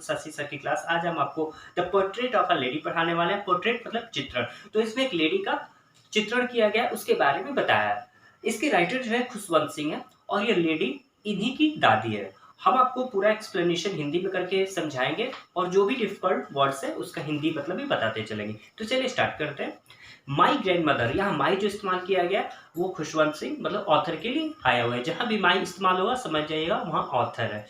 Shashi sir की class. आज हम आपको the portrait of a lady पढ़ाने वाले हैं। पोर्ट्रेट मतलब चित्रण। तो इसमें एक लेडी का चित्रण किया गया, उसके बारे में बताया है। इसके राइटर जो है खुशवंत सिंह है और ये लेडी इन्हीं की दादी है। हम आपको पूरा एक्सप्लेनेशन हिंदी में करके समझाएंगे और जो भी डिफिकल्ट वर्ड्स है उसका हिंदी मतलब भी बताते चलेंगे। तो चलिए स्टार्ट करते हैं। माई ग्रैंड मदर, यहाँ माई जो इस्तेमाल किया गया वो खुशवंत सिंह मतलब ऑथर के लिए आया हुआ है। जहां भी माई इस्तेमाल होगा समझ जाइएगा वहां ऑथर है।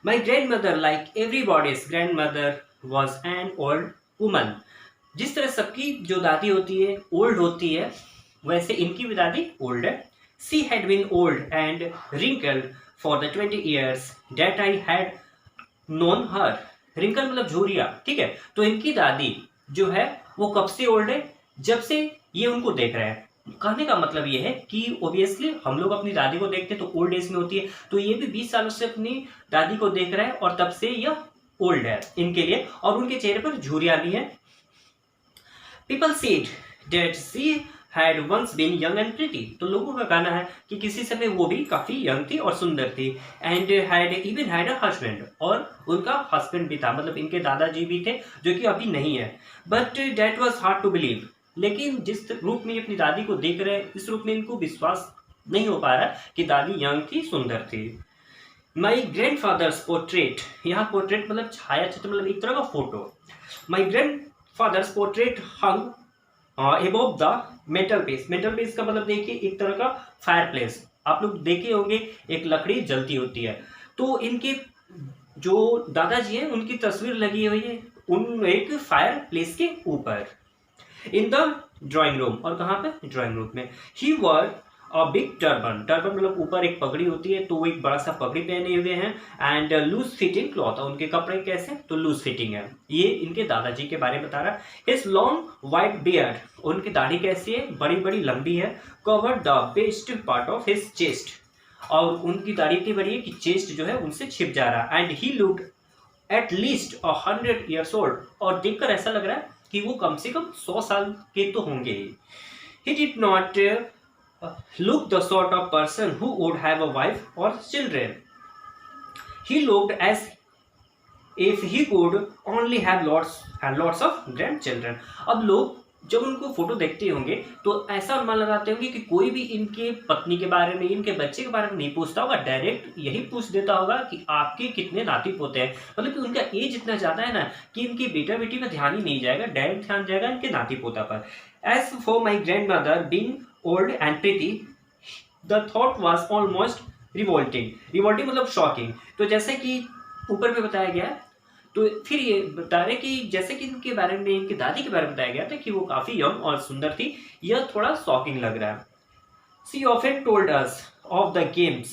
My grand mother like everybody's grand mother was an old woman. जिस तरह सबकी जो दादी होती है ओल्ड होती है, वैसे इनकी भी दादी ओल्ड है। She had been old and wrinkled for the 20 years that I had known her। Wrinkle मतलब झुर्रियाँ, ठीक है। तो इनकी दादी जो है वो कब से ओल्ड है? जब से ये उनको देख रहे हैं। कहने का मतलब ये है कि ओबियसली हम लोग अपनी दादी को देखते हैं तो ओल्ड एज में होती है, तो ये भी 20 सालों से अपनी दादी को देख रहे हैं और तब से यह ओल्ड है इनके लिए, और उनके चेहरे पर झुर्रियाँ भी है। People said that she had once been young and pretty। तो लोगों का कहना है कि किसी समय वो भी काफी यंग थी और सुंदर थी। And had even had a husband, और उनका हस्बैंड भी था, मतलब इनके दादाजी भी थे जो कि अभी नहीं है। But that was hard to believe। लेकिन जिस रूप में अपनी दादी को देख रहे हैं इस रूप में इनको विश्वास नहीं हो पा रहा कि दादी यंग थी, सुंदर थी। माई ग्रैंड फादर्स पोर्ट्रेट, यहाँ पोर्ट्रेट मतलब छाया चित्र, मतलब एक तरह का photo. My grandfather's portrait hung above the metal piece. Metal piece का मतलब देखिए एक तरह का फायर प्लेस, आप लोग देखे होंगे एक लकड़ी जलती होती है। तो इनके जो दादाजी हैं उनकी तस्वीर लगी हुई है उन एक फायर प्लेस के ऊपर इन द ड्राइंग रूम। और कहाँ पे? ड्राइंग रूम में। ही वर अ बिग टर्बन। टर्बन मतलब ऊपर एक पगड़ी होती है, तो वो एक बड़ा सा पगड़ी पहने हुए हैं। एंड लूज फिटिंग क्लॉथ, उनके कपड़े कैसे? तो लूज फिटिंग है। ये इनके दादाजी के बारे में बता रहा है। हिज लॉन्ग वाइट बियर्ड, उनकी दाढ़ी कैसी है? बड़ी बड़ी लंबी है। Covered the best part of his chest, और उनकी दाढ़ी इतनी बड़ी है कि चेस्ट जो है उनसे छिप जा रहा है। And he looked at least 100 years old, और देखकर ऐसा लग रहा है कि वो कम से कम 100 साल के तो होंगे ही। He did not look the sort of person who would have a wife or children। He looked as if he could only have lots of grandchildren। अब लोग जब उनको फोटो देखते होंगे तो ऐसा अनुमान लगाते होंगे कि कोई भी इनके पत्नी के बारे में, इनके बच्चे के बारे में नहीं पूछता होगा, डायरेक्ट यही पूछ देता होगा कि आपके कितने नाती पोते हैं। मतलब कि उनका एज इतना ज्यादा है ना कि इनकी बेटा बेटी में ध्यान ही नहीं जाएगा, डायरेक्ट ध्यान जाएगा इनके नाती पोता पर। As for my grandmother being old and pretty, the thought was almost revolting. Revolting मतलब शॉकिंग। तो जैसे कि ऊपर में बताया गया, तो फिर ये बता रहे कि जैसे कि इनके बारे में, इनकी दादी के बारे में बताया गया था कि वो काफी यंग और सुंदर थी, यह थोड़ा शॉकिंग लग रहा है। She often told us of the games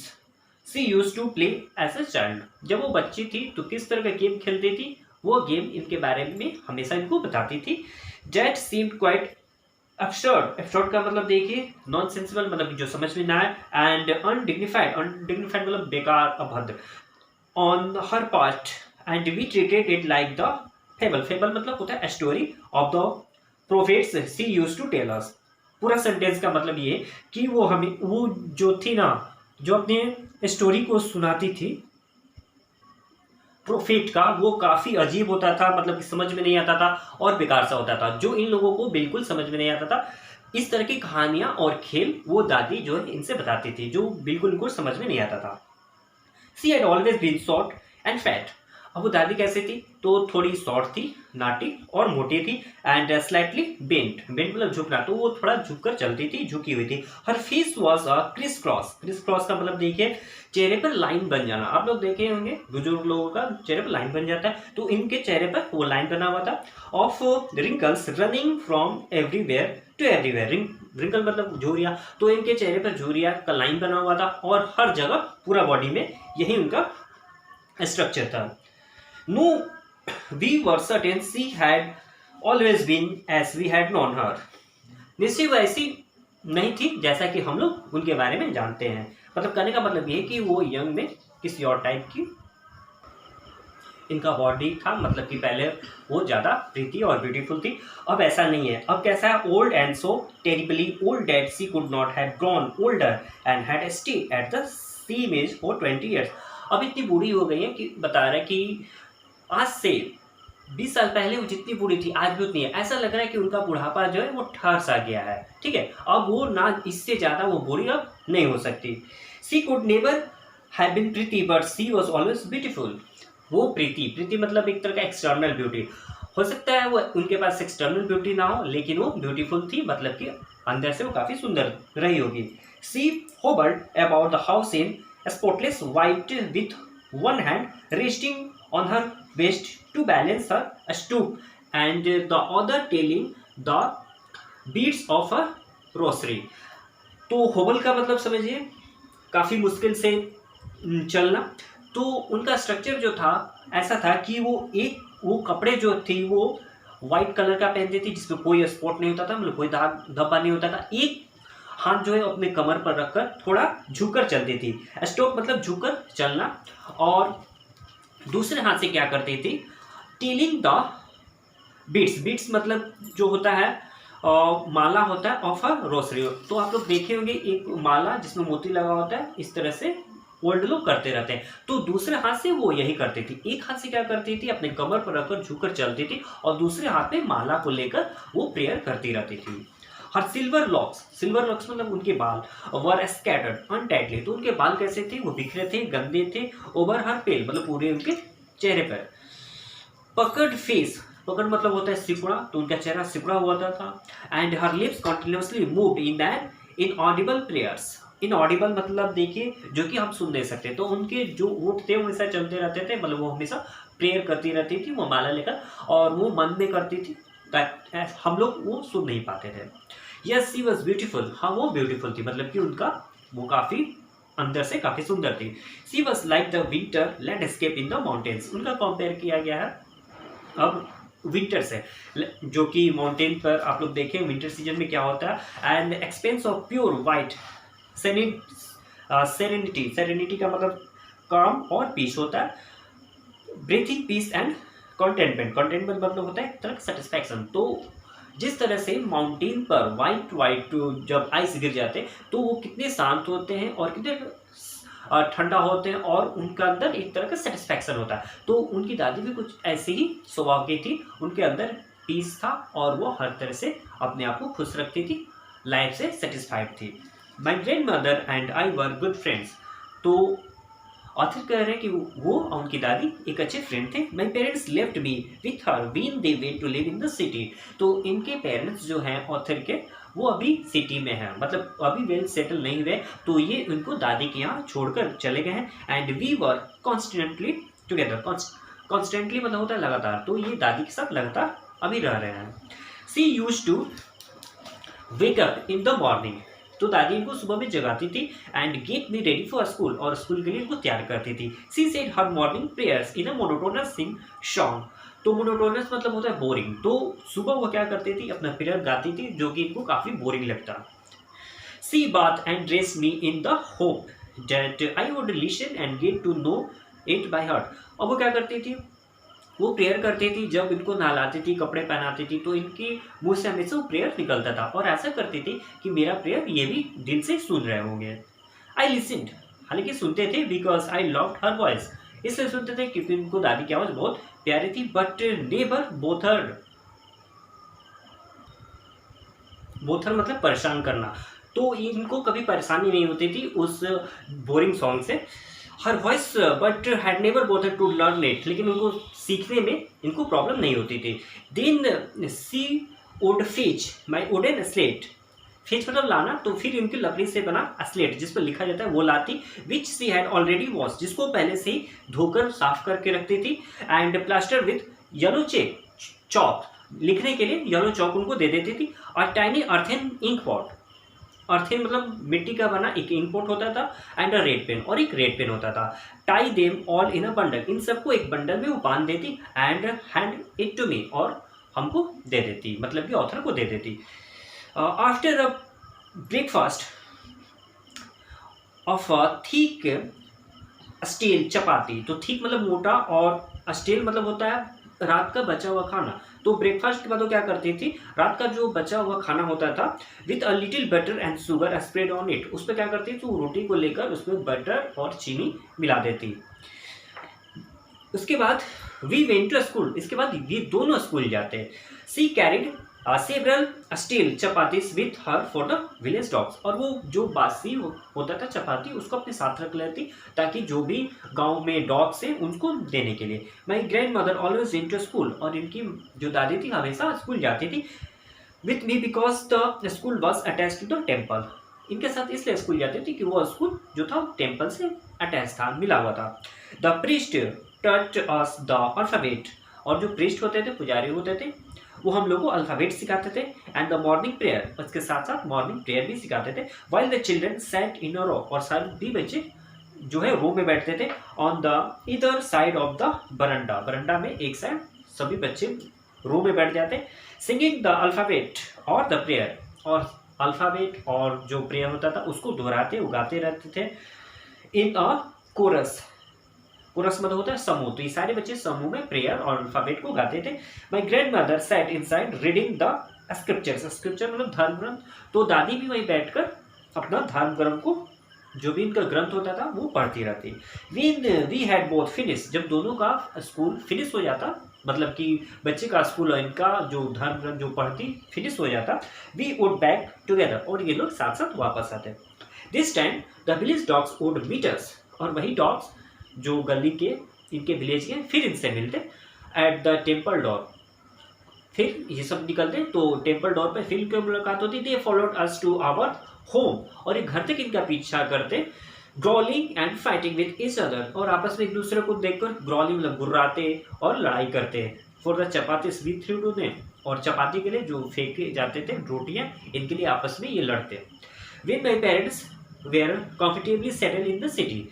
she used to play as a child. जब वो बच्ची थी तो किस तरह का गेम खेलती थी, वो गेम इनके बारे में हमेशा इनको बताती थी। That seemed quite absurd. Absurd का मतलब देखिए नॉनसेंसिबल, मतलब जो समझ में ना आए। एंड अनडिग्निफाइड, अनडिग्निफाइड मतलब बेकार, अभद्र। On her part and we treated it like the fable. Fable मतलब होता है story of the prophets she used to tell us. पूरा सेंटेंस का मतलब ये कि वो हमें, वो जो थी ना, जो अपने स्टोरी को सुनाती थी प्रोफेट का, वो काफी अजीब होता था, मतलब कि समझ में नहीं आता था और बेकार सा होता था, जो इन लोगों को बिल्कुल समझ में नहीं आता था। इस तरह की कहानियां और खेल वो दादी जो है इनसे बताती थी, जो बिल्कुल इनको समझ में नहीं आता था। She had always been short and fat. अब वो दादी कैसे थी? तो थोड़ी शॉर्ट थी, नाटी और मोटी थी। एंड स्लाइटली बेंट, बेंट मतलब झुकना, तो वो थोड़ा झुककर चलती थी, झुकी हुई थी। Her face was a criss cross. Criss cross का मतलब देखिए चेहरे पर लाइन बन जाना। आप लोग देखे होंगे बुजुर्ग लोगों का चेहरे पर लाइन बन जाता है, तो इनके चेहरे पर वो लाइन बना हुआ था। Of wrinkles running from everywhere to everywhere. Wrinkle मतलब झुर्रियाँ, तो इनके चेहरे पर झुर्रियाँ का लाइन बना हुआ था और हर जगह पूरा बॉडी में यही उनका स्ट्रक्चर था। No we were certain she had always been as we had known her. निश्चय वो ऐसी नहीं थी जैसा कि हम लोग उनके बारे में जानते हैं। मतलब कहने का मतलब ये है कि वो यंग में किसी और टाइप की इनका बॉडी था, मतलब कि पहले वो ज़्यादा प्रीति और ब्यूटीफुल थी, अब ऐसा नहीं है। अब कैसा है? Old and so terribly old that she could not have grown older and had stayed at the same age for 20 years। अब इतनी बूढ़ी हो गई है कि बता रहे कि आज से 20 साल पहले वो जितनी बूढ़ी थी आज भी उतनी है। ऐसा लग रहा है कि उनका बुढ़ापा जो है वो ठहर सा गया है, ठीक है। अब वो ना इससे ज़्यादा वो बूढ़ी अब नहीं हो सकती। She could never have been pretty but she was always beautiful. वो प्रीति मतलब एक तरह का एक्सटर्नल ब्यूटी। हो सकता है वो उनके पास एक्सटर्नल ब्यूटी ना हो, लेकिन वो ब्यूटीफुल थी, मतलब कि अंदर से वो काफ़ी सुंदर रही होगी। She hovered about the house in spotless white with one hand resting on her waist to balance her stoop and the other telling the beats of a rosary। तो होबल का मतलब समझिए काफ़ी मुश्किल से चलना। तो उनका स्ट्रक्चर जो था ऐसा था कि वो कपड़े जो थी वो वाइट कलर का पहनती थी जिसमें कोई स्पॉट नहीं होता था, मतलब कोई दाग धब्बा नहीं होता था। एक हाथ जो है अपने कमर पर रखकर थोड़ा झुककर चलती थी। स्टॉप मतलब झुककर चलना। और दूसरे हाथ से क्या करती थी, टीलिंग द बीट्स मतलब जो होता है माला होता है ऑफ अ रोसरी। तो आप लोग देखे होंगे एक माला जिसमें मोती लगा होता है, इस तरह से ओल्ड लोग करते रहते हैं। तो दूसरे हाथ से वो यही करती थी। एक हाथ से क्या करती थी, अपने कमर पर रखकर झुककर चलती थी और दूसरे हाथ में माला को लेकर वो प्रेयर करती रहती थी। हर सिल्वर लॉक्स मतलब उनके बाल वर स्कैटर्ड अनटाइटली। तो उनके बाल कैसे थे, वो बिखरे थे, गंदे थे। ओवर हर पेल मतलब पूरे उनके चेहरे पर। पकड़ फेस, पकड़ मतलब होता है सिकुड़ा, तो उनका चेहरा सिकुड़ा हुआ था। And her lips continuously moved in that inaudible prayers. Inaudible मतलब देखिए जो कि हम सुन नहीं सकते। तो उनके जो ओठ थे वो हमेशा चलते रहते थे, मतलब वो हमेशा प्रेयर करती रहती थी वो माला लेकर, और वो मन में करती थी, हम लोग वो सुन नहीं पाते थे। यस सी वॉज ब्यूटीफुल, हाँ वो ब्यूटीफुल थी, मतलब कि उनका वो काफ़ी अंदर से काफ़ी सुंदर थी। She was like the winter landscape in the mountains. उनका कंपेयर किया गया है अब विंटर से, जो कि माउंटेन पर आप लोग देखें विंटर सीजन में क्या होता है। And expense of pure white serenity का मतलब काम और पीस होता है। ब्रीथिंग पीस एंड कंटेनमेंट मतलब होता है एक तरह सेटिस्फैक्शन। तो जिस तरह से माउंटेन पर वाइट जब आइस गिर जाते हैं तो वो कितने शांत होते हैं और कितने ठंडा होते हैं, और उनका अंदर एक तरह का सेटिस्फैक्शन होता है। तो उनकी दादी भी कुछ ऐसे ही स्वभाव की थी, उनके अंदर पीस था और वो हर तरह से अपने आप को खुश रखती थी, लाइफ से सेटिस्फाइड थी। My grand mother and I were good friends. तो ऑथर कह रहे हैं कि वो और उनकी दादी एक अच्छे फ्रेंड थे। My parents left me with her when they went to live in the city. तो इनके पेरेंट्स जो हैं ऑथर के वो अभी सिटी में हैं, मतलब अभी वेल सेटल नहीं हुए, तो ये उनको दादी के यहाँ छोड़कर चले गए हैं। And we were constantly together, constantly मतलब होता है लगातार, तो ये दादी के साथ लगातार अभी रह रहे हैं। She used to wake up in the morning. तो दादी इनको सुबह में जगाती थी and get me ready for school, और स्कूल के लिए इनको तैयार करती थी। She said her morning prayers in a monotonous sing song. तो मोनोटोनस मतलब होता है बोरिंग। तो सुबह वो क्या करती थी, अपना प्रेयर गाती थी, जो कि इनको काफ़ी बोरिंग लगता। She bath and dress me in the hope that I would listen and get to know it by heart. और वो क्या करती थी, वो प्रेयर करती थी, जब इनको नहलाती थी, कपड़े पहनाती थी, तो इनकी मुंह से हमेशा वो प्रेयर निकलता था, और ऐसा करती थी कि मेरा प्रेयर ये भी दिल से सुन रहे होंगे। आई लिसन्ड, हालांकि सुनते थे, because I loved her voice, इसलिए सुनते थे क्योंकि उनको दादी की आवाज़ बहुत प्यारी थी। बट नेवर बोथर मतलब परेशान करना, तो इनको कभी परेशानी नहीं होती थी उस बोरिंग सॉन्ग से। Her voice but had never bother to learn it, लेकिन उनको सीखने में इनको प्रॉब्लम नहीं होती थी। Then she would fetch my wooden slate. Fetch मतलब लाना, तो फिर उनकी लकड़ी से बना स्लेट जिस पर लिखा जाता है वो लाती, विच सी हैड ऑलरेडी वॉश, जिसको पहले से ही धोकर साफ करके रखती थी। And plaster with yellow chalk, लिखने के लिए येलो चॉक उनको दे देती थी। और टाइनी अर्थन इंक पॉट, अर्थिन मतलब मिट्टी का बना एक इंक पॉट होता था, एंड अ रेड पेन, और एक रेड पेन होता था। Tie them all in a bundle, इन सबको एक बंडल में वो बांध देती, and hand it to me, और हमको दे देती, मतलब कि ऑथर को दे देती। After a breakfast of a thick stale chapati, तो थिक मतलब मोटा, और स्टील मतलब होता है रात का बचा हुआ खाना। तो ब्रेकफास्ट के बाद वो क्या करती थी, रात का जो बचा हुआ खाना होता था, with a little butter and sugar spread on it, उस पर क्या करती थी, तो रोटी को लेकर उसमें बटर और चीनी मिला देती। उसके बाद वी वेंट टू स्कूल, इसके बाद ये दोनों स्कूल जाते हैं। She carried several stale chapatis with her for the village dogs, और वो जो बासी होता था चपाती उसको अपने साथ रख लेती ताकि जो भी गांव में डॉग्स हैं उनको देने के लिए। My grandmother always went to school, और इनकी जो दादी थी हमेशा स्कूल जाती थी with me because the school was attach to the temple, इनके साथ इसलिए स्कूल जाती थी कि वो स्कूल जो था टेम्पल से अटैच था, मिला हुआ था। The priest touch us the alphabet, और जो प्रीस्ट होते थे पुजारी होते थे वो हम लोग को अल्फाबेट सिखाते थे, एंड द मॉर्निंग प्रेयर, उसके साथ साथ मॉर्निंग प्रेयर भी सिखाते थे। While the children sat in a row, और सभी बच्चे जो है रो में बैठते थे। On the other side of the veranda, veranda में एक साइड सभी बच्चे रो में बैठ जाते, singing the alphabet or the prayer, और अल्फाबेट और जो प्रेयर होता था उसको दोहराते उगाते रहते थे। इन अ कोरस, कोरस मतलब होता है समूह, तो ये सारे बच्चे समूह में प्रेयर और अल्फाबेट को गाते थे। My grandmother sat inside reading the scriptures, scripture मतलब धर्म ग्रंथ, तो दादी भी वहीं बैठकर अपना धर्म ग्रंथ को जो भी इनका ग्रंथ होता था वो पढ़ती रहती। वी हैड बोथ फिनिश, जब दोनों का स्कूल फिनिश हो जाता, मतलब कि बच्चे का स्कूल और इनका जो धर्म ग्रंथ जो पढ़ती फिनिश हो जाता, वी वुड बैक टुगेदर, और ये लोग साथ साथ वापस आते। This time the village dogs would meet us, और वही डॉग्स जो गली के इनके विलेज के फिर इनसे मिलते एट द टेम्पल डोर, फिर ये सब निकलते तो टेम्पल डोर पे फिर की मुलाकात होती। They followed us to our home, और ये घर तक इनका पीछा करते। Growling and fighting with each other, और आपस में एक दूसरे को देखकर ग्रॉलिंग मतलब गुर्राते और लड़ाई करते। For the chapatis we threw to them, और चपाती के लिए जो फेंके जाते थे रोटियां, इनके लिए आपस में ये लड़ते। With my parents were comfortably settle in the city,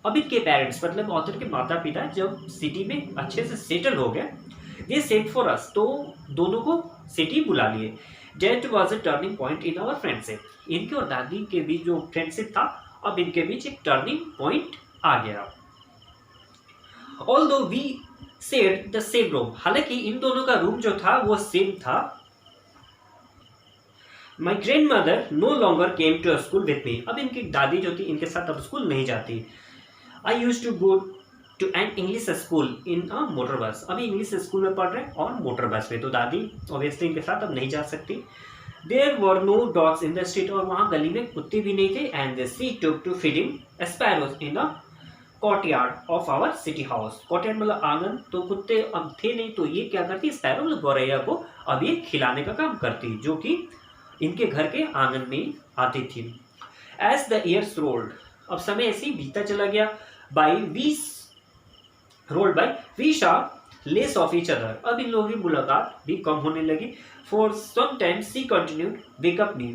अब इनके पेरेंट्स मतलब ऑथर के माता पिता जब सिटी में अच्छे से सेटल हो गए, दे सेट फॉर अस, तो दोनों को सिटी बुला लिए। That was a turning point in our friendship, इनके और दादी के बीच जो फ्रेंडशिप था अब इनके बीच एक टर्निंग पॉइंट आ गया। Although we shared the same room, हालांकि इन दोनों का रूम जो था वो सेम था। My grandmother no longer came to school with me, अब इनकी दादी जो थी इनके साथ अब स्कूल नहीं जाती। I used to go to an English school in a motor bus, अभी इंग्लिश स्कूल में पढ़ रहे हैं और मोटर बस में, तो दादी ऑब्वियसली इनके साथ अब नहीं जा सकती। There were no dogs in the street, और वहाँ गली में कुत्ते भी नहीं थे। And she took to feeding sparrows in a courtyard of our city house, courtyard मतलब आंगन, तो कुत्ते अब थे नहीं, तो ये क्या करती, स्पैरो मतलब गौरैया को अब ये खिलाने का काम करती, जो कि इनके घर के आंगन में आती थी। एज द ईयर्स रोल्ड, अब समय ऐसे ही बीता चला गया। By we rolled by we saw less of each other, अब इन लोगों की मुलाकात भी कम होने लगी। For some time she continued wake up me,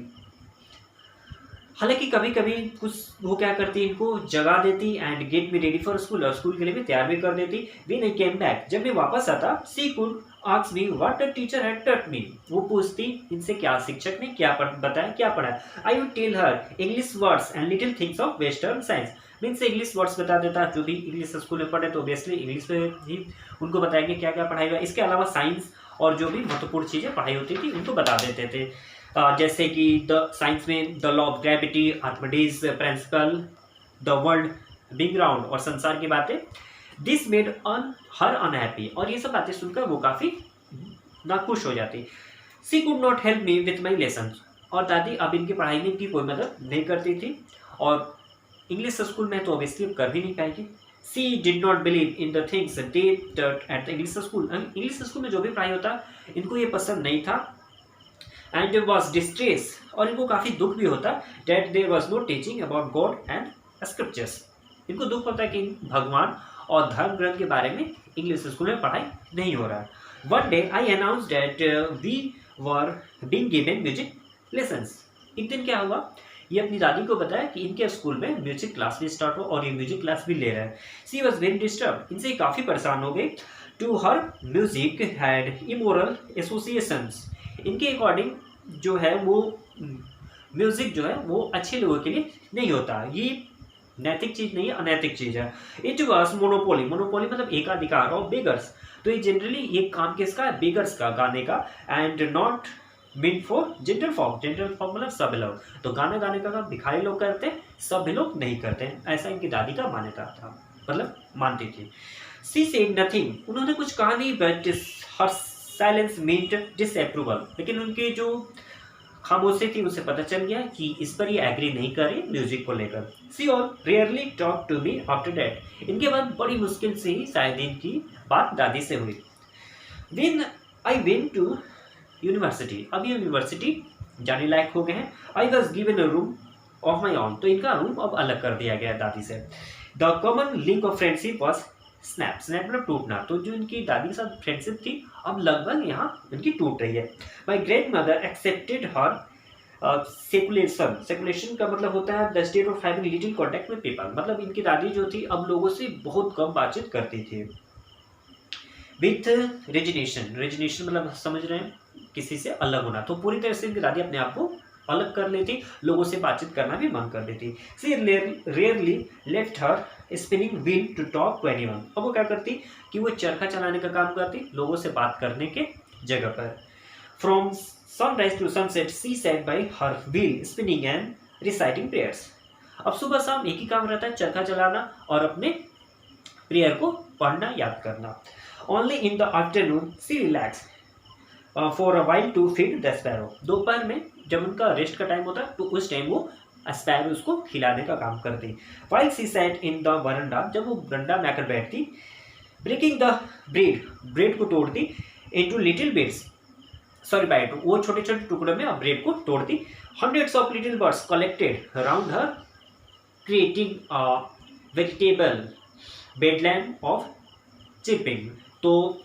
हालांकि कभी कभी कुछ वो क्या करती इनको जगा देती and get me ready for school, और स्कूल के लिए भी तैयार भी कर देती। व्हेन आई केम बैक, जब मैं वापस आता, she could ask me what the teacher had taught me, वो पूछती इनसे क्या शिक्षक ने क्या बताया क्या पढ़ाया। I would tell her English words and little things of western science, mean से इंग्लिश वर्ड्स बता देता, जो भी इंग्लिश स्कूल में पढ़े तो ऑब्वियसली इंग्लिश में ही उनको बताएंगे क्या क्या पढ़ाई हुआ। इसके अलावा साइंस और जो भी महत्वपूर्ण चीज़ें पढ़ाई होती थी उनको बता देते थे, जैसे कि द साइंस में the law of gravity, Archimedes principal, the world big round और संसार की बातें। दिस मेड हर अनहैप्पी, और ये सब बातें सुनकर वो काफ़ी नाखुश हो जाती। She could not help me with my lesson, और दादी अब इनकी पढ़ाई में इनकी कोई मदद नहीं करती थी, और इंग्लिश स्कूल में तो ऑब्वियसली कर भी नहीं पाएगी। She did not believe in the things they taught at the English school, English school में जो भी पढ़ाई होता इनको ये पसंद नहीं था। एंड वॉज डिस्ट्रेस, और इनको काफ़ी दुख भी होता that there was no teaching about God and scriptures, इनको दुख होता है कि भगवान और धर्म ग्रंथ के बारे में इंग्लिश स्कूल में पढ़ाई नहीं हो रहा है। One day I announce that we were being given music lessons, एक दिन क्या हुआ, ये अपनी दादी को बताया कि इनके स्कूल में म्यूजिक क्लास भी स्टार्ट हो, और ये म्यूजिक क्लास भी ले रहे हैं। सी वॉज वेरी डिस्टर्ब, इनसे काफ़ी परेशान हो गई। To her music had immoral associations, इनके अकॉर्डिंग जो है वो म्यूजिक जो है वो अच्छे लोगों के लिए नहीं होता, ये नैतिक चीज़ नहीं है, अनैतिक चीज़ है। इट वॉज मोनोपोली, मोनोपोली मतलब एकाधिकार ऑफ बेगर्स, तो ये जनरली ये काम किसका है, बेगर्स का, गाने का। And not mean for gentle form, gentle form मतलब सब लोग, तो गाने गाने का काम भिखारी लोग करते हैं, सब लोग नहीं करते हैं, ऐसा इनकी दादी का मान्यता था। मतलब मानती थी। सी सेड नथिंग, उन्होंने कुछ कहा नहीं, but her silence meant disapproval, लेकिन उनकी जो खामोशी थी उसे पता चल गया कि इस पर ये एग्री नहीं करे म्यूजिक को लेकर। She all rarely talk to me after that, इनके बाद बड़ी मुश्किल से ही शायद इनकी बात दादी से हुई। When I went to university, अब ये यूनिवर्सिटी जाने लायक हो गए हैं। I was given a room of my on, तो इनका रूम अब अलग कर दिया गया दादी से। The common link of friendship was snap, snap मतलब टूटना, तो जो इनकी दादी के साथ फ्रेंडशिप थी अब लगभग यहाँ इनकी टूट रही है। माई ग्रेट मदर एक्सेप्टेड हर सेकुलेशन, सेकुलेशन का मतलब होता है the state of having little contact with people, मतलब इनकी दादी जो थी अब लोगों से बहुत कम बातचीत करती थी। विथ रेजिनेशन, रेजिनेशन मतलब समझ रहे हैं किसी से अलग होना, तो पूरी तरह से इनकी दादी अपने आप को अलग कर लेती, लोगों से बातचीत करना भी बंद कर देती। She rarely left her spinning wheel to talk to anyone, अब वो क्या करती कि वो चरखा चलाने का काम करती लोगों से बात करने के जगह पर। From sunrise to sunset she sat by her wheel spinning and reciting prayers, अब सुबह शाम एक ही काम रहता है, चरखा चलाना और अपने प्रेयर को पढ़ना याद करना। Only in the afternoon she relax for a while to feed the sparrow, दोपहर में जब उनका रेस्ट का टाइम होता है तो उस टाइम वो स्पैरो उसको खिलाने का काम करती। While she sat in the veranda, जब वो वरंडा में आकर बैठती, ब्रेकिंग द ब्रेड, ब्रेड को तोड़ती into little bits, sorry bite, वो छोटे छोटे टुकड़ों में ब्रेड को तोड़ती। Hundreds of little birds collected around her creating vegetable bedlam of chipping, तो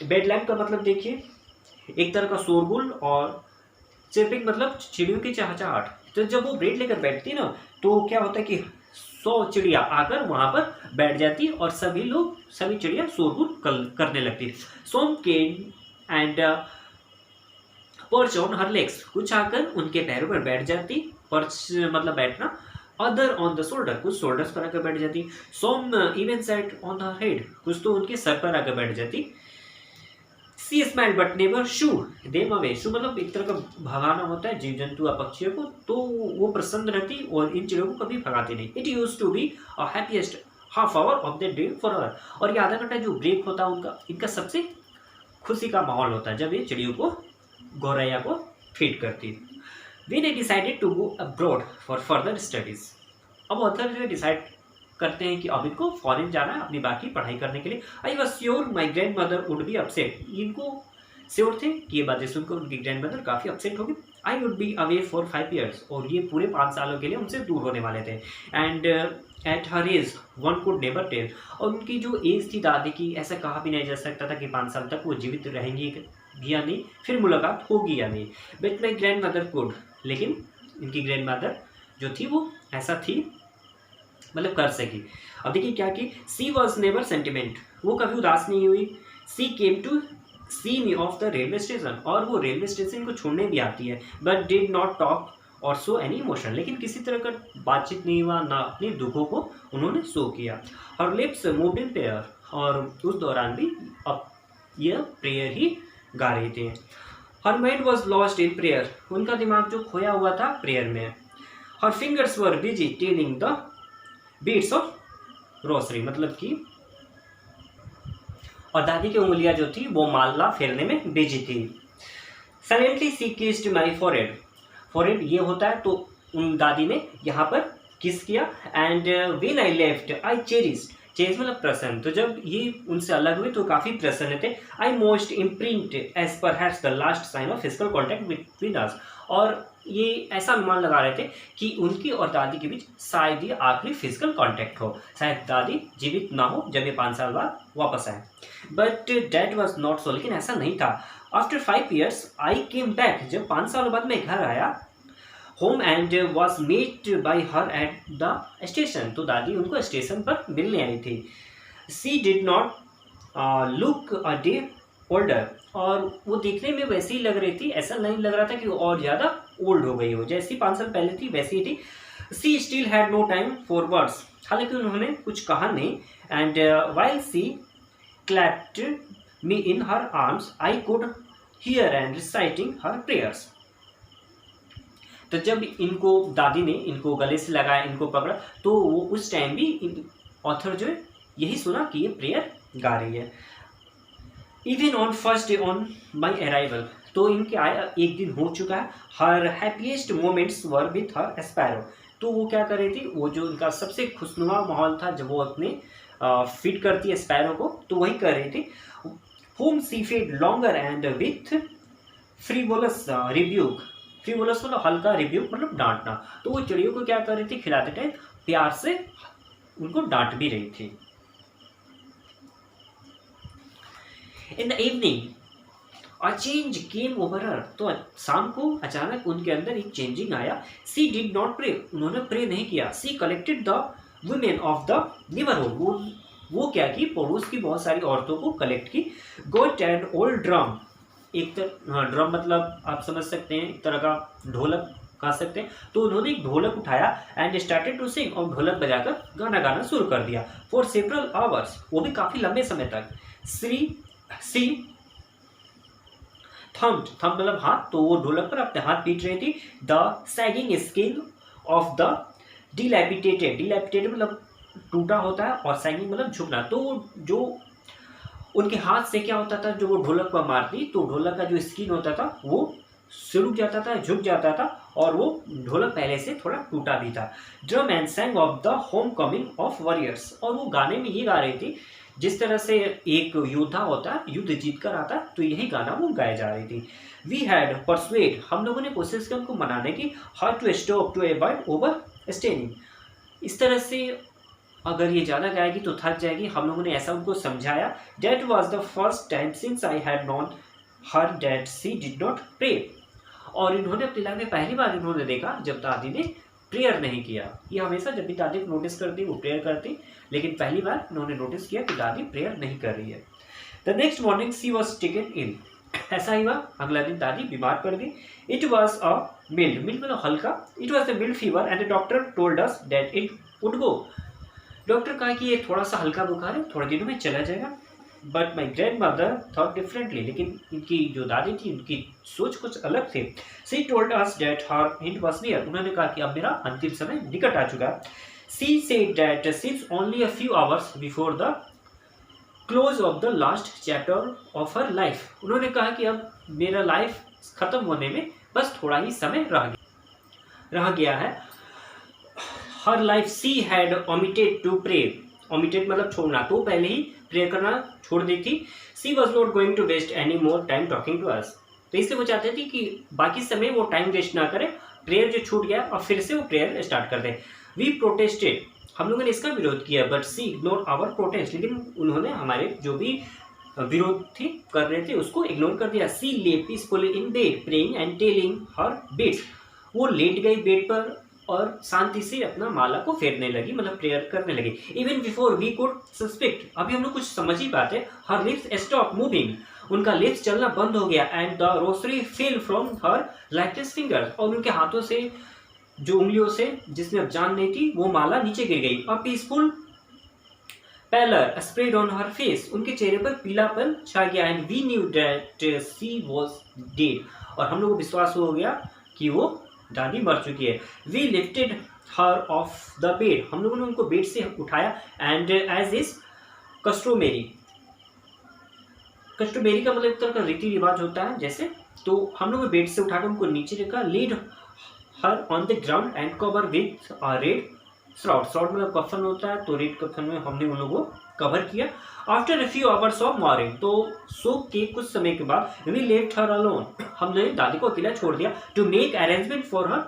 बेडलैंड का मतलब देखिए एक तरह का शोरगुल और चिपिंग मतलब चिड़ियों की चहचहाट। तो जब वो ब्रेड लेकर बैठती ना तो क्या होता है कि 100 चिड़िया आकर वहां पर बैठ जाती और सभी लोग, सभी चिड़िया शोरगुल करने लगती। Some came and perch on her legs, कुछ आकर उनके पैरों पर बैठ जाती, पर्च मतलब बैठना, अदर ऑन द शोल्डर, कुछ शोल्डर्स पर आकर बैठ जाती। Some even sat on the head, कुछ तो उनके सर पर आकर बैठ जाती। She smile but never shoo them away, shoo मतलब एक तरह का भगाना होता है जीव जंतु या पक्षियों को, तो वो प्रसन्न रहती और इन चिड़ियों को कभी भगाती नहीं। It use to be a happiest half hour of the day for our, और ये आधा घंटा जो ब्रेक होता है उनका, इनका सबसे खुशी का माहौल होता है जब ये चिड़ियों को, गौरैया को फीड करती। वी ने decided to go abroad for further studies, अब ऑथर जो डिसाइड करते हैं कि अब इनको फॉरेन जाना है अपनी बाकी पढ़ाई करने के लिए। I was sure my grand mother would be upset, इनको श्योर थे कि ये बातें सुनकर उनकी ग्रैंड मदर काफ़ी अपसेट होगी। I would be away for 5 years, और ये पूरे 5 सालों के लिए उनसे दूर होने वाले थे। And at her age one could never tell, और उनकी जो एज थी दादी की, ऐसा कहा भी नहीं जा सकता था कि 5 साल तक वो जीवित रहेंगी भी या नहीं, फिर मुलाकात होगी या नहीं। But my grand mother could, लेकिन इनकी ग्रैंड मदर जो थी वो ऐसा थी, मतलब कर सकी। अब देखिए क्या कि सी वॉज नेवर सेंटिमेंट, वो कभी उदास नहीं हुई। She came to see me off the railway station, और वो रेलवे स्टेशन को छोड़ने भी आती है। But did not talk or show any emotion, लेकिन किसी तरह का बातचीत नहीं हुआ, ना अपने दुखों को उन्होंने शो किया। हर लिप्स मूव्ड इन प्रेयर, और उस दौरान भी अब यह प्रेयर ही गा रहे थे। Her mind was lost in prayer, उनका दिमाग जो खोया हुआ था प्रेयर में। Her fingers were busy telling the beads of rosary, मतलब कि, और दादी की उंगलियां जो थी वो माला फेरने में बिजी थी। साइलेंटली सी किस्ड माई फॉरहेड, फॉरहेड ये होता है तो उन दादी ने यहाँ पर किस किया। And when I left I cherished, cherish मतलब प्रसन्न, तो जब ये उनसे अलग हुए तो काफ़ी प्रसन्न थे। I most imprint as perhaps the last sign of physical contact between us, और ये ऐसा अनुमान लगा रहे थे कि उनकी और दादी के बीच शायद ये आखिरी फिजिकल कांटेक्ट हो, शायद दादी जीवित ना हो जब ये 5 साल बाद वापस आए। But that was not so, लेकिन ऐसा नहीं था। After 5 years I came back, जब 5 सालों बाद मैं घर आया home and was met by her at the station, तो दादी उनको स्टेशन पर मिलने आई थी। सी डिड नॉट लुक अ डे ओल्डर, और वो देखने में वैसे ही लग रही थी, ऐसा नहीं लग रहा था कि वो और ज़्यादा ओल्ड हो गई हो, जैसी 5 साल पहले थी वैसी ही थी। She still had no time for words, हालांकि उन्होंने कुछ कहा नहीं। And while she clasped me in her arms I could hear and reciting her prayers, तो जब इनको दादी ने इनको गले से लगाया, इनको पकड़ा, तो वो उस टाइम भी ऑथर जो है यही सुना कि ये प्रेयर गा रही है। Even on first day on my arrival, तो इनके आया एक दिन हो चुका है। Her happiest moments were with her sparrow, तो वो क्या कर रही थी, वो जो उनका सबसे खुशनुमा माहौल था जब वो अपने फीड करती है स्पैरो को, तो वही कर रही थी। Home she feed longer and with frivolous rebuke, frivolous मतलब हल्का, रिब्यूक मतलब डांटना, तो वो चिड़ियों को क्या कर रही थी, खिलाते टाइम प्यार से उनको डांट भी रही थी। In the evening a change came over her, तो शाम को अचानक उनके अंदर एक चेंजिंग आया। सी डिड नॉट प्रे, उन्होंने प्रे नहीं किया। She collected the women of the neighbourhood, वो क्या की, पड़ोस की बहुत सारी औरतों को कलेक्ट की। गोट एंड ओल्ड ड्रम, एक ड्रम मतलब आप समझ सकते हैं एक तरह का ढोलक कह सकते हैं, तो उन्होंने एक ढोलक उठाया एंड स्टार्टेड टू सिंग, और ढोलक बजाकर गाना गाना शुरू कर दिया। फॉर सेवरल आवर्स, वो भी काफी लंबे समय तक। सी थम मतलब हाथ, तो वो ढोलक पर अपने हाथ पीट रही थी। The sagging skin of the dilapidated मतलब टूटा होता है, और सैगिंग मतलब झुकना, तो जो उनके हाथ से क्या होता था, जो वो ढोलक पर मारती तो ढोलक का जो स्किन होता था वो सिरुक जाता था, झुक जाता था, और वो ढोलक पहले से थोड़ा टूटा भी था। Drum and सैंग of the home coming of warriors, और वो गाने में ये गा रही थी जिस तरह से एक योद्धा होता है, युद्ध जीत कर आता है, तो यही गाना वो गाए जा रही थी। वी हैड परसुएड, हम लोगों ने कोशिश की उनको मनाने की। How to stop to avoid over staining, इस तरह से अगर ये ज़्यादा गाएगी तो थक जाएगी, हम लोगों ने ऐसा उनको समझाया। That was the first time since I had known her that she did not pray, और इन्होंने अपनी लाइफ में पहली बार इन्होंने देखा जब दादी ने प्रेयर नहीं किया। ये हमेशा जब भी दादी को नोटिस करती वो प्रेयर करती, लेकिन पहली बार इन्होंने नोटिस किया कि दादी प्रेयर नहीं कर रही है। The next morning she was taken in, ऐसा ही हुआ अगला दिन दादी बीमार पड़ गई। इट वॉज अ मिल्ड मतलब हल्का, it was the mild fever and the doctor told us that it would go, doctor कहा कि ये थोड़ा सा हल्का बुखार है, थोड़े दिनों में चला जाएगा। But my grand mother thought differently, लेकिन इनकी जो दादी थी उनकी सोच कुछ अलग थी। सी told us that her and was near, उन्होंने कहा कि अब मेरा अंतिम समय निकट आ चुका है। She said that since only a few hours before the close of the last chapter of her life, उन्होंने कहा कि अब मेरा लाइफ खत्म होने में बस थोड़ा ही समय रह गया है। Her life she had omitted to pray, omitted मतलब छोड़ना, तो पहले ही प्रे करना छोड़ दी थी। She was not going to waste any more time talking to us, तो इसलिए वो चाहते थे कि बाकी समय वो टाइम वेस्ट ना करें, प्रेयर जो छूट गया और फिर से वो प्रेयर स्टार्ट कर दें। वी प्रोटेस्टेड, हम लोगों ने इसका विरोध किया, but she ignore our protest, लेकिन उन्होंने हमारे जो भी विरोध थी कर रहे थे उसको इग्नोर कर दिया। सी ले peacefully in bed praying and telling her bits, वो लेट गई बेड पर और शांति से अपना माला को फेरने लगी, मतलब प्रेयर करने लगी। Even before we could suspect, अभी हम लोग कुछ समझ ही पाते, हर लिप्स स्टॉप मूविंग, उनका लिप्स चलना बंद हो गया। And the rosary fell from her lightest finger, और उनके हाथों से जो उंगलियों से जिसमें अब जान नहीं थी वो माला नीचे गिर गई। A peaceful pallor spread on her face, उनके चेहरे पर पीलापन छा गया। And we knew that she was dead, और हम लोग को विश्वास हो गया कि वो दादी मर चुकी है। We lifted her off the bed, हम लोगों ने उनको बेड से उठाया। And as is customary, customary का मतलब एक तरह का रीति रिवाज होता है जैसे, तो हम लोग बेड से उठाकर उनको नीचे रखा। Laid her on the ground and cover with red shroud, shroud मतलब कफन होता है, तो रेड कफन में हमने उन लोगों को कवर किया। After a few hours of morning, तो सो के कुछ समय के बाद वी लेफ्ट हर अलोन, हमने दादी को अकेला छोड़ दिया। To make arrangement for her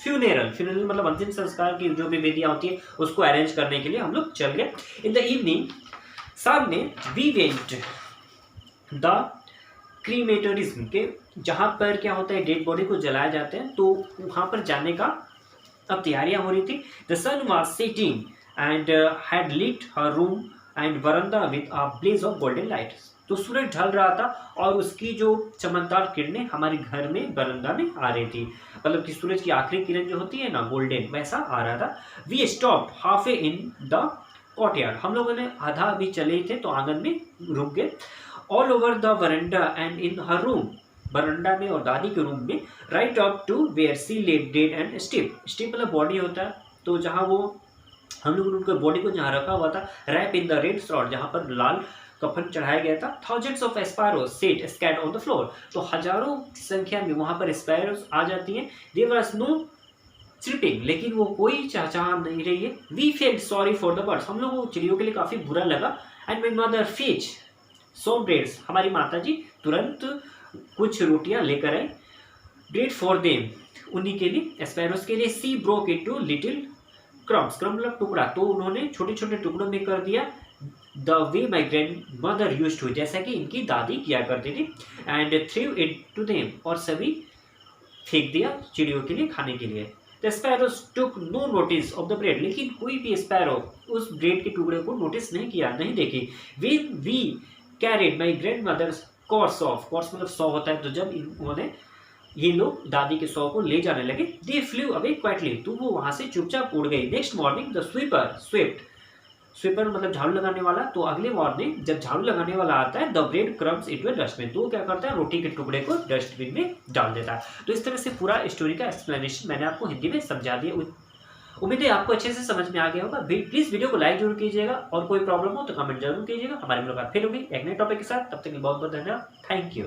funeral, funeral मतलब अंतिम संस्कार की जो भी विधियां होती है उसको अरेंज करने के लिए हम लोग चल गए। इन द इवनिंग, शाम में, वी वेंट द क्रीमेटरिज्म के, जहाँ पर क्या होता है डेड बॉडी को जलाया जाते हैं, तो वहाँ पर जाने का अब तैयारियां हो रही थी। The sun was setting and had lit her room and veranda with a blaze of golden light, तो सूरज ढल रहा था और उसकी जो चमकदार किरणें हमारे घर में बरंदा में आ रही थी, मतलब कि सूरज की आखिरी किरण जो होती है ना गोल्डन, वैसा आ रहा था। We stopped half in the courtyard, हम लोगों ने आधा अभी चले तो आंगन में रुक गए। All over the veranda and in her room, veranda में और दादी के रूम में। Right up to where she lay dead and stiff, stiff मतलब बॉडी होता है, तो जहाँ वो हम लोगों ने उनके बॉडी को जहाँ रखा हुआ था, रैप इन द रेड श्रॉड, जहाँ पर लाल कफन चढ़ाया गया था, thousands of sparrows set scattered on the floor, तो हजारों की संख्या में वहां पर स्पैरोज आ जाती हैं। देयर वाज नो चिरपिंग, लेकिन वो कोई चहचहा नहीं रही है। We felt sorry for the birds, हम लोगों को चिड़ियों के लिए काफी बुरा लगा। And my mother fetch so breads, हमारी माता जी तुरंत कुछ रोटियां लेकर आई। ब्रेड फॉर देम, उन्हीं के लिए, स्पैरोज के लिए। सी ब्रोक इनटू लिटिल क्रम्स, क्रम मतलब टुकड़ा, तो उन्होंने छोटे छोटे टुकड़ों में कर दिया। The way my grandmother use to, जैसा कि इनकी दादी किया करती थी। And threw it to them, और सभी फेंक दिया चिड़ियों के लिए खाने के लिए। The sparrows took no notice of the bread, लेकिन कोई भी स्पैरो उस ब्रेड के टुकड़े को नोटिस नहीं किया, नहीं देखी। We carried my grandmother's corpse off, corpse मतलब 100 होता है, तो जब इन्होंने ये लोग दादी के 100 को ले जाने लगे, दे फ्लू अवे क्वाइटली, तो वो वहां से चुपचाप उड़ गई। Next morning the sweeper swept, sweeper मतलब झाड़ू लगाने वाला, तो अगले मॉर्निंग जब झाड़ू लगाने वाला आता है, the bread crumbs into a dustbin, तो क्या करता है, रोटी के टुकड़े को डस्टबिन में डाल देता है। तो इस तरह से पूरा स्टोरी का एक्सप्लेनेशन मैंने आपको हिंदी में समझा दिया। उम्मीद है आपको अच्छे से समझ में आ गया होगा। प्लीज वीडियो को लाइक जरूर कीजिएगा, और कोई प्रॉब्लम हो तो कमेंट जरूर कीजिएगा। हमारी मुलाकात फिर होगी एक नए टॉपिक के साथ, तब तक के लिए बहुत बहुत धन्यवाद। Thank you.